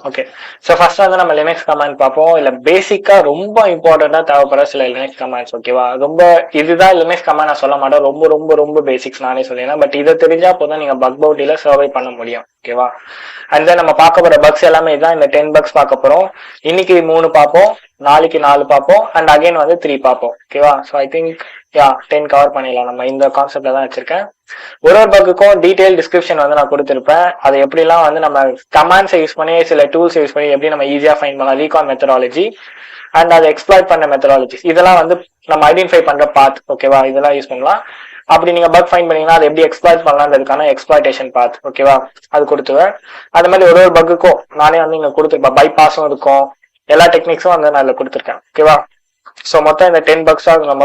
Okay, so first வந்து நம்ம Linux command பார்ப்போம். இல்ல பேசிக்கா ரொம்ப இம்பார்ட்டண்டா தேவைப்படுற சில லினக்ஸ் கமாண்ட்ஸ். ஓகேவா, ரொம்ப இதுதான் லினக்ஸ் கமாண்ட் நான் சொல்ல மாட்டேன், ரொம்ப ரொம்ப ரொம்ப பேசிக்ஸ் நானே சொல்லிடுறேன். பட் இதை தெரிஞ்சா போதும் நீங்க பக் பவுட்டில சர்வை பண்ண முடியும். ஓகேவா, அண்ட் தென் நம்ம பார்க்க போற பக்ஸ் எல்லாமே இதான். இந்த 10 பக்ஸ் பார்க்க போறோம். இன்னைக்கு 3 பார்ப்போம், நாளைக்கு 4 பார்ப்போம், அண்ட் அகைன் வந்து 3 பார்ப்போம். ஓகேவா, ஸோ ஐ திங்க் 10 கவர் பண்ணிடலாம். நம்ம இந்த கான்செப்ட்ல தான் வச்சிருக்கேன். ஒரு பக்குக்கும் டீடைல் டிஸ்கிரிப்ஷன் வந்து நான் கொடுத்திருப்பேன். அது எப்படிலாம் வந்து நம்ம கமாண்ட்ஸ் யூஸ் பண்ணி சில டூல்ஸ் யூஸ் பண்ணி எப்படி நம்ம ஈஸியா ஃபைண்ட் பண்ணலாம், ரீகான் மெத்தடாலஜி அண்ட் அதை எக்ஸ்ப்ளாய்ட் பண்ண மெத்தடாலஜிஸ், இதெல்லாம் வந்து நம்ம ஐடென்டிஃபை பண்ற பாத். ஓகேவா, இதெல்லாம் யூஸ் பண்ணலாம். அப்படி நீங்க பக் ஃபைண்ட் பண்ணீங்கன்னா அதை எப்படி எக்ஸ்ப்ளாய்ட் பண்ணலாம்ன்றதுக்கான எக்ஸ்ப்ளாய்டேஷன் பாத். ஓகேவா, அது கொடுத்துவேன். அது மாதிரி ஒரு பக்குக்கும் நானே வந்து இங்க கொடுத்துருப்பேன். பைபாஸும் இருக்கும், எல்லா டெக்னிக்ஸும் வந்து நான் இதுல கொடுத்துருக்கேன். ஓகேவா, ஸோ மொத்தம் இந்த 10 பக்ஸா நம்ம